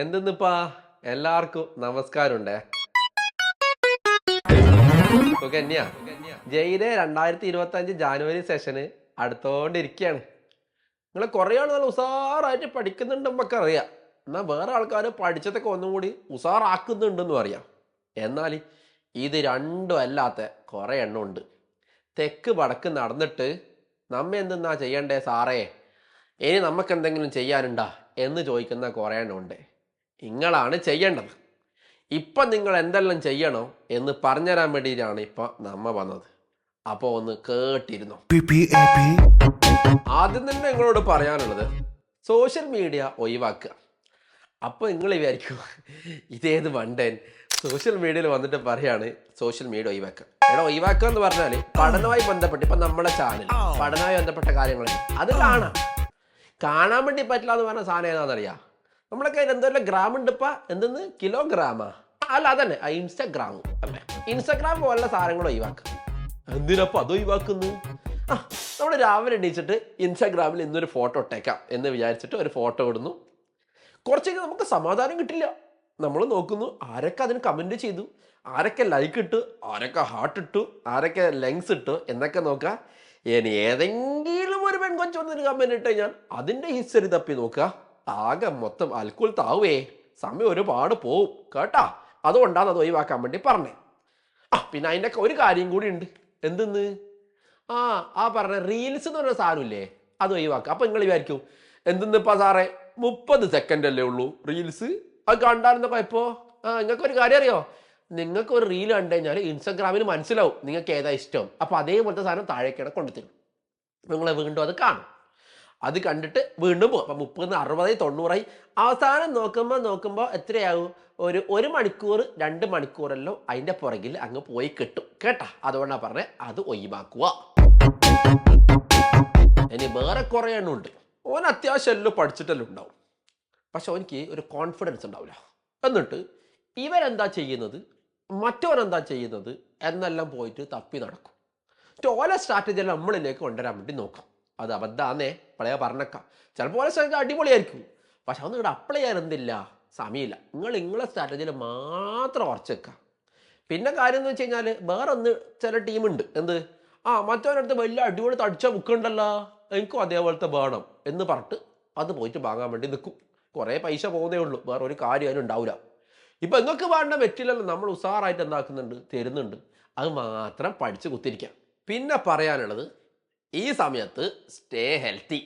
എന്തെന്നിപ്പാ എല്ലാവർക്കും നമസ്കാരമുണ്ടേ. സുകന്യ ജയിലെ 2025 ജാനുവരി സെഷന് അടുത്തോണ്ടിരിക്കുകയാണ്. നിങ്ങൾ കുറേ ആൾ നല്ല ഉസാറായിട്ട് പഠിക്കുന്നുണ്ട് നമുക്ക് അറിയാം. എന്നാൽ വേറെ ആൾക്കാർ പഠിച്ചതൊക്കെ ഒന്നും കൂടി ഉസാറാക്കുന്നുണ്ടെന്നും അറിയാം. എന്നാൽ ഇത് രണ്ടും അല്ലാത്ത കുറേ എണ്ണം ഉണ്ട്. തെക്ക് വടക്ക് നടന്നിട്ട് നമ്മ എന്തെന്നാ ചെയ്യണ്ടേ സാറേ, ഇനി നമുക്ക് എന്തെങ്കിലും ചെയ്യാനുണ്ടാ എന്ന് ചോദിക്കുന്ന കുറേ എണ്ണം ഉണ്ട്. നിങ്ങളാണ് ചെയ്യേണ്ടത്. ഇപ്പം നിങ്ങൾ എന്തെല്ലാം ചെയ്യണോ എന്ന് പറഞ്ഞുതരാൻ വേണ്ടിയിട്ടാണ് ഇപ്പം നമ്മ വന്നത്. അപ്പോൾ ഒന്ന് കേട്ടിരുന്നു. ആദ്യം തന്നെ നിങ്ങളോട് പറയാനുള്ളത് സോഷ്യൽ മീഡിയ ഒഴിവാക്കുക. അപ്പോൾ നിങ്ങൾ വിചാരിക്കും ഇതേത് മണ്ടൻ സോഷ്യൽ മീഡിയയിൽ വന്നിട്ട് പറയാണ് സോഷ്യൽ മീഡിയ ഒഴിവാക്കുക. ഇവിടെ ഒഴിവാക്കുക എന്ന് പറഞ്ഞാൽ പഠനവുമായി ബന്ധപ്പെട്ട് ഇപ്പം നമ്മളെ ചാനൽ പഠനവുമായി ബന്ധപ്പെട്ട കാര്യങ്ങൾ അത് കാണാൻ വേണ്ടി പറ്റില്ല എന്ന് പറഞ്ഞ സാധനം ഏതാണെന്നറിയാം. നമ്മളെ കയ്യിൽ എന്തോരം ഗ്രാം ഉണ്ട് ഇപ്പം, എന്തെന്ന് കിലോഗ്രാമാ അല്ല അതന്നെ ഇൻസ്റ്റാഗ്രാം അല്ലേ. ഇൻസ്റ്റാഗ്രാം പോലുള്ള സാധനങ്ങൾ ഒഴിവാക്കുക. എന്തിനപ്പം അത് ഒഴിവാക്കുന്നു? നമ്മൾ രാവിലെ എണീച്ചിട്ട് ഇൻസ്റ്റാഗ്രാമിൽ ഇന്നൊരു ഫോട്ടോ ഇട്ടേക്കാം എന്ന് വിചാരിച്ചിട്ട് ഒരു ഫോട്ടോ ഇടുന്നു. കുറച്ചൊക്കെ നമുക്ക് സമാധാനം കിട്ടില്ല. നമ്മൾ നോക്കുന്നു ആരൊക്കെ അതിന് കമൻറ്റ് ചെയ്തു, ആരൊക്കെ ലൈക്ക് ഇട്ടു, ആരൊക്കെ ഹാർട്ട് ഇട്ടു, ആരൊക്കെ ലെങ്സ് ഇട്ടു എന്നൊക്കെ നോക്കുക. ഇനി ഏതെങ്കിലും ഒരു പെൺകൊച്ചു വന്നൊരു കമൻറ്റ് ഇട്ട് കഴിഞ്ഞാൽ അതിൻ്റെ ഹിസ്റ്ററി തപ്പി നോക്കുക. ആകെ മൊത്തം അൽക്കുൽ താവേ, സമയം ഒരുപാട് പോവും കേട്ടാ. അതുകൊണ്ടാണ് അത് ഒഴിവാക്കാൻ വേണ്ടി പറഞ്ഞേ. പിന്നെ അതിൻ്റെ ഒരു കാര്യം കൂടി ഉണ്ട്. എന്തെന്ന് പറഞ്ഞ റീൽസ് എന്ന് പറഞ്ഞ സാധനമില്ലേ, അത് ഒഴിവാക്കുക. അപ്പം നിങ്ങൾ വിചാരിക്കും എന്തെന്നിപ്പോൾ സാറേ 30 സെക്കൻഡ് അല്ലേ ഉള്ളൂ റീൽസ്, അത് കണ്ടായിരുന്ന കുഴപ്പമോ? നിങ്ങൾക്കൊരു കാര്യം അറിയോ, നിങ്ങൾക്കൊരു റീൽ കണ്ടു കഴിഞ്ഞാൽ ഇൻസ്റ്റാഗ്രാമിൽ മനസ്സിലാവും നിങ്ങൾക്ക് ഏതാ ഇഷ്ടം. അപ്പോൾ അതേപോലത്തെ സാധനം താഴേക്കാണ് കൊണ്ടുതരും. നിങ്ങൾ വീണ്ടും അത് കാണും. അത് കണ്ടിട്ട് വീണ്ടും പോകും. അപ്പം 30, 60, 90 അവസാനം നോക്കുമ്പോൾ എത്രയാവും? ഒരു മണിക്കൂർ 2 മണിക്കൂറല്ലോ അതിൻ്റെ പുറകിൽ അങ്ങ് പോയി കിട്ടും കേട്ടാ. അതുകൊണ്ടാണ് പറഞ്ഞത് അത് ഒഴിവാക്കുക. ഇനി വേറെ കുറേ എണ്ണം ഉണ്ട്. ഓൻ അത്യാവശ്യം എല്ലാം പഠിച്ചിട്ടെല്ലാം ഉണ്ടാവും, പക്ഷെ അവനിക്ക് ഒരു കോൺഫിഡൻസ് ഉണ്ടാവില്ല. എന്നിട്ട് ഇവരെന്താ ചെയ്യുന്നത്, മറ്റവരെന്താ ചെയ്യുന്നത് എന്നെല്ലാം പോയിട്ട് തപ്പി നടക്കും. ഓല സ്ട്രാറ്റജിയെല്ലാം നമ്മളിലേക്ക് കൊണ്ടുവരാൻ വേണ്ടി നോക്കും. അത് അബദ്ധാന്നേ പഴയ പറഞ്ഞേക്കാം. ചിലപ്പോൾ ഓരോ സ്ട്രാറ്റജി അടിപൊളിയായിരിക്കും, പക്ഷെ അത് നിങ്ങളുടെ അപ്ലൈ ചെയ്യാൻ എന്തില്ല, സമയമില്ല. നിങ്ങളെ സ്ട്രാറ്റജിയിൽ മാത്രം ഉറച്ചു വെക്കുക. പിന്നെ കാര്യം എന്ന് വെച്ച് കഴിഞ്ഞാൽ വേറെ ചില ടീമുണ്ട് എന്ത് മറ്റവനടുത്ത് വലിയ അടിപൊളി തടിച്ച ബുക്കുണ്ടല്ലോ, എനിക്കും അതേപോലത്തെ വേണം എന്ന് പറഞ്ഞിട്ട് അത് പോയിട്ട് വാങ്ങാൻ വേണ്ടി നിൽക്കും. കുറേ പൈസ പോകുന്നേ ഉള്ളൂ, വേറെ ഒരു കാര്യം അതിന് ഉണ്ടാവില്ല. ഇപ്പം നിങ്ങൾക്ക് വേണ്ട മെറ്റീരിയൽ നമ്മൾ ഉസാറായിട്ട് എന്താക്കുന്നുണ്ട്, തരുന്നുണ്ട്. അത് മാത്രം പഠിച്ച് കുത്തിരിക്കാം. പിന്നെ പറയാനുള്ളത് ഈ സമയത്ത് സ്റ്റേ ഹെൽത്തി.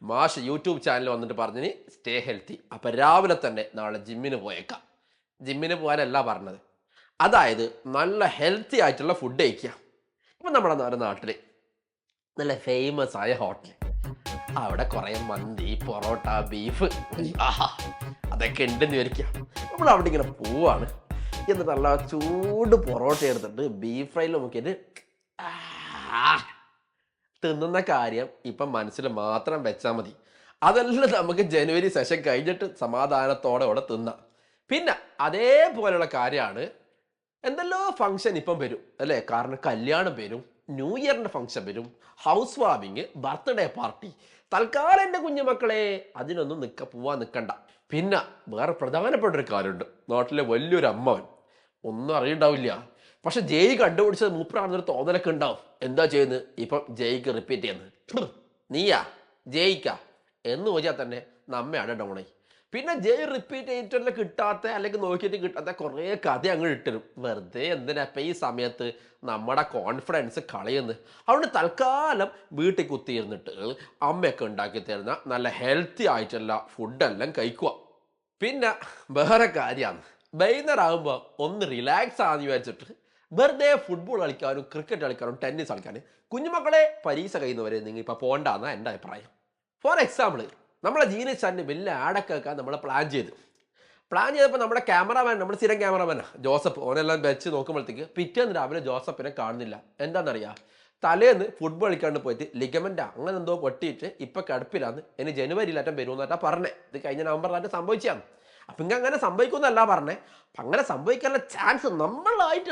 മാഷ് യൂട്യൂബ് ചാനൽ വന്നിട്ട് പറഞ്ഞിന് സ്റ്റേ ഹെൽത്തി. അപ്പം രാവിലെ തന്നെ നാളെ ജിമ്മിന് പോയേക്കാം. ജിമ്മിന് പോകാനല്ല പറഞ്ഞത്, അതായത് നല്ല ഹെൽത്തി ആയിട്ടുള്ള ഫുഡ് കഴിക്കുക. ഇപ്പം നമ്മുടെ നാട്ടിൽ നല്ല ഫേമസ് ആയ ഹോട്ടൽ, അവിടെ കുറേ മന്തി, പൊറോട്ട, ബീഫ് അതൊക്കെ ഉണ്ടെന്ന് വിചാരിക്കാം. നമ്മൾ അവിടെ ഇങ്ങനെ പോവാണ്. എന്നിട്ട് നല്ല ചൂട് പൊറോട്ട എടുത്തിട്ട് ബീഫ് ഫ്രൈയിൽ നോക്കിയിട്ട് തിന്നുന്ന കാര്യം ഇപ്പം മനസ്സിൽ മാത്രം വെച്ചാൽ മതി. അതെല്ലാം നമുക്ക് ജനുവരി സെഷൻ കഴിഞ്ഞിട്ട് സമാധാനത്തോടെ അവിടെ തിന്നാം. പിന്നെ അതേപോലെയുള്ള കാര്യമാണ് എന്തെല്ലോ ഫങ്ഷൻ ഇപ്പം വരും അല്ലേ. കാരണം കല്യാണം വരും, ന്യൂ ഇയറിൻ്റെ ഫങ്ഷൻ വരും, ഹൗസ് വാമിങ്, ബർത്ത്ഡേ പാർട്ടി. തൽക്കാലം എൻ്റെ കുഞ്ഞുമക്കളെ അതിനൊന്നും പോവാൻ നിൽക്കണ്ട. പിന്നെ വേറെ പ്രധാനപ്പെട്ട ഒരു കാര്യമുണ്ട്. നാട്ടിലെ വലിയൊരു അമ്മവൻ ഒന്നും അറിയണ്ടാവില്ല, പക്ഷെ ജയ് കണ്ടുപിടിച്ചത് മൂപ്പറാണെന്നൊരു തോന്നലൊക്കെ ഉണ്ടാവും. എന്താ ചെയ്യുന്നത്, ഇപ്പം ജയ്ക്ക് റിപ്പീറ്റ് ചെയ്യുന്നത്. നീയാ ജയിക്കാ എന്ന് ചോദിച്ചാൽ തന്നെ നമ്മയാണ് ഡൗണായി. പിന്നെ ജയ് റിപ്പീറ്റ് ചെയ്തിട്ടല്ല കിട്ടാത്ത അല്ലെങ്കിൽ നോക്കിയിട്ട് കിട്ടാത്ത കുറേ കഥ അങ്ങ് ഇട്ടരും. വെറുതെ എന്തിനാ ഇപ്പം ഈ സമയത്ത് നമ്മുടെ കോൺഫിഡൻസ് കളയുന്നത്. അതുകൊണ്ട് തൽക്കാലം വീട്ടിൽ കുത്തിയിരുന്നിട്ട് അമ്മയൊക്കെ ഉണ്ടാക്കി തരുന്ന നല്ല ഹെൽത്തി ആയിട്ടുള്ള ഫുഡെല്ലാം കഴിക്കുക. പിന്നെ വേറെ കാര്യമാണ്, വൈകുന്നേരം ആകുമ്പോൾ ഒന്ന് റിലാക്സ് ആണെന്ന് വിചാരിച്ചിട്ട് വെറുതെ ഫുട്ബോൾ കളിക്കാനും ക്രിക്കറ്റ് കളിക്കാനും ടെന്നീസ് കളിക്കാനും കുഞ്ഞുമക്കളെ പരീക്ഷ കഴിയുന്നവരെ നിങ്ങൾ ഇപ്പോൾ പോകണ്ടെന്നാണ് എൻ്റെ അഭിപ്രായം. ഫോർ എക്സാമ്പിൾ, നമ്മളെ ജീനസ് ചാനൽ വലിയ ആഡൊക്കെ വെക്കാൻ നമ്മൾ പ്ലാൻ ചെയ്തപ്പോൾ നമ്മുടെ ക്യാമറാമാൻ, നമ്മുടെ സ്ഥിരം ക്യാമറാമാനാണ് ജോസഫ്, ഓനെല്ലാം വെച്ച് നോക്കുമ്പോഴത്തേക്ക് പിറ്റേന്ന് രാവിലെ ജോസഫിനെ കാണുന്നില്ല. എന്താണെന്നറിയാം, തലേന്ന് ഫുട്ബോൾ കളിക്കാണ്ട് പോയിട്ട് ലിഗമെൻ്റ് അങ്ങനെ എന്തോ പൊട്ടിയിട്ട് ഇപ്പം കിടപ്പിലാന്ന്. ഇനി ജനുവരിയിലാറ്റം വരുമെന്നാട്ടാ പറഞ്ഞേ. ഇത് കഴിഞ്ഞ നവംബറിലായിട്ട് സംഭവിച്ചാണ്. അപ്പം ഇങ്ങനെ അങ്ങനെ സംഭവിക്കുമെന്നല്ല പറഞ്ഞേ, അപ്പം അങ്ങനെ സംഭവിക്കാനുള്ള ചാൻസ് നമ്മളായിട്ട്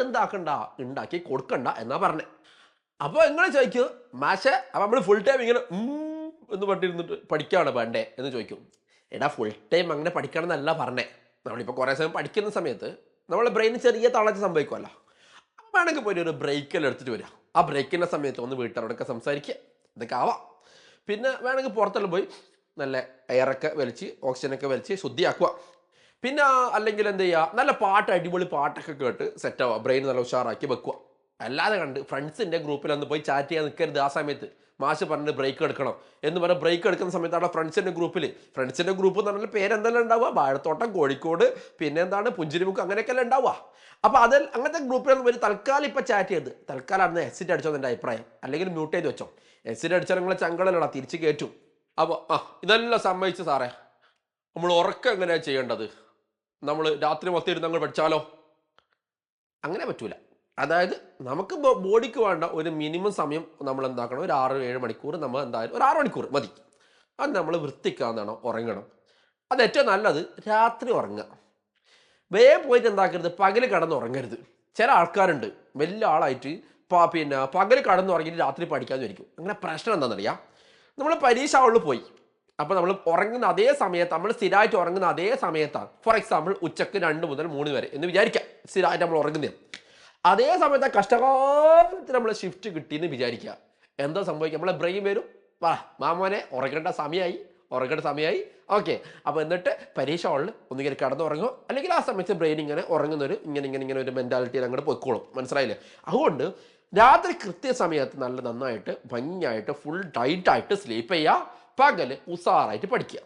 ഉണ്ടാക്കി കൊടുക്കണ്ട എന്നാ പറഞ്ഞേ. അപ്പോൾ നിങ്ങൾ ചോദിക്കും മാഷെ അപ്പം നമ്മൾ ഫുൾ ടൈം ഇങ്ങനെ എന്ന് പറഞ്ഞിരുന്നിട്ട് പഠിക്കുകയാണ് വേണ്ടേ എന്ന് ചോദിക്കും. എടാ ഫുൾ ടൈം അങ്ങനെ പഠിക്കണം എന്നല്ല പറഞ്ഞേ. നമ്മളിപ്പോൾ കുറേ സമയം പഠിക്കുന്ന സമയത്ത് നമ്മളെ ബ്രെയിന് ചെറിയ തളർച്ച സംഭവിക്കുമല്ലോ. വേണമെങ്കിൽ പോയി ഒരു ബ്രേക്കെല്ലാം എടുത്തിട്ട് വരിക. ആ ബ്രേക്കിൻ്റെ സമയത്ത് ഒന്ന് വീട്ടുകാരോടൊക്കെ സംസാരിക്കുക, ഇതൊക്കെ ആവാം. പിന്നെ വേണമെങ്കിൽ പുറത്തെല്ലാം പോയി നല്ല എയറൊക്കെ വലിച്ച് ഓക്സിജനൊക്കെ വലിച്ച് ശുദ്ധിയാക്കുക. പിന്നെ അല്ലെങ്കിൽ എന്ത് ചെയ്യുക, നല്ല പാട്ട്, അടിപൊളി പാട്ടൊക്കെ കേട്ട് സെറ്റാവുക, ബ്രെയിൻ നല്ല ഉഷാറാക്കി വെക്കുക. അല്ലാതെ കണ്ട് ഫ്രണ്ട്സിൻ്റെ ഗ്രൂപ്പിലൊന്ന് പോയി ചാറ്റ് ചെയ്യാൻ നിൽക്കരുത്. ആ സമയത്ത് മാഷ് പറഞ്ഞിട്ട് ബ്രേക്ക് എടുക്കണം എന്ന് പറഞ്ഞാൽ ബ്രേക്ക് എടുക്കുന്ന സമയത്ത് അവിടെ ഫ്രണ്ട്സിൻ്റെ ഗ്രൂപ്പ് എന്ന് പറഞ്ഞാൽ പേരെന്തെല്ലാം ഉണ്ടാവുക, വാഴത്തോട്ടം, കോഴിക്കോട്, പിന്നെ എന്താണ് പുഞ്ചിരിമുക്ക്, അങ്ങനെയൊക്കെയല്ലേ ഉണ്ടാവുക. അപ്പോൾ അത് അങ്ങനത്തെ ഗ്രൂപ്പിലൊന്നും ഒരു തൽക്കാലം ഇപ്പം ചാറ്റ് ചെയ്ത് തൽക്കാലം അന്ന് എക്സിറ്റ് അടിച്ചോ എൻ്റെ അഭിപ്രായം. അല്ലെങ്കിൽ മ്യൂട്ട് ചെയ്ത് വെച്ചോ. എക്സിറ്റ് അടിച്ചാൽ നിങ്ങളെ ചങ്കളല്ലടാ തിരിച്ച് കയറ്റും. അപ്പോൾ ഇതെല്ലാം സമ്മതിച്ച് സാറേ, നമ്മൾ ഉറക്കം എങ്ങനെയാണ് ചെയ്യേണ്ടത്? നമ്മൾ രാത്രി മൊത്തം ഇരുന്ന് അങ്ങ് പഠിച്ചാലോ? അങ്ങനെ പറ്റൂല. അതായത് നമുക്ക് ബോഡിക്ക് വേണ്ട ഒരു മിനിമം സമയം നമ്മൾ എന്താക്കണം, ഒരു 6-7 മണിക്കൂർ നമ്മൾ എന്തായാലും ഒരു 6 മണിക്കൂർ മതി. അത് നമ്മൾ വൃത്തിക്കാന്നാണോ ഉറങ്ങണം. അത് ഏറ്റവും നല്ലത് രാത്രി ഉറങ്ങുക. വേഗം പോയിട്ട് എന്താക്കരുത്, പകൽ കിടന്നുറങ്ങരുത്. ചില ആൾക്കാരുണ്ട് വലിയ ആളായിട്ട് പിന്നെ പകൽ കിടന്നുറങ്ങിയിട്ട് രാത്രി പഠിക്കാമെന്ന് വിചാരിക്കും. അങ്ങനെ പ്രശ്നം എന്താണെന്നറിയാം, നമ്മൾ പരീക്ഷ ഹാളിൽ പോയി, അപ്പോൾ നമ്മൾ ഉറങ്ങുന്ന അതേ സമയത്ത്, നമ്മൾ സ്ഥിരമായിട്ട് ഉറങ്ങുന്ന അതേ സമയത്താണ്. ഫോർ എക്സാമ്പിൾ ഉച്ചക്ക് 2 മുതൽ 3 വരെ എന്ന് വിചാരിക്കാം സ്ഥിരമായിട്ട് നമ്മൾ ഉറങ്ങുന്നത്. അതേ സമയത്ത് കഷ്ടകാലത്തിന് നമ്മൾ ഷിഫ്റ്റ് കിട്ടിയെന്ന് വിചാരിക്കുക. എന്താ സംഭവിക്കുക, നമ്മളെ ബ്രെയിൻ വരും, വാ മാമോനെ ഉറങ്ങേണ്ട സമയമായി ഓക്കെ. അപ്പോൾ എന്നിട്ട് പരീക്ഷ ഹാളിൽ ഒന്നുകിൽ കിടന്നുറങ്ങുമോ, അല്ലെങ്കിൽ ആ സമയത്ത് ബ്രെയിൻ ഇങ്ങനെ ഇങ്ങനെ ഒരു മെൻറ്റാലിറ്റിയിൽ അങ്ങോട്ട് പൊയ്ക്കോളും. മനസ്സിലായില്ലേ? അതുകൊണ്ട് രാത്രി കൃത്യസമയത്ത് നല്ല നന്നായിട്ട് ഭംഗിയായിട്ട് ഫുൾ ടൈറ്റായിട്ട് സ്ലീപ്പ് ചെയ്യുക, പകൽ ഉസാറായിട്ട് പഠിക്കുക.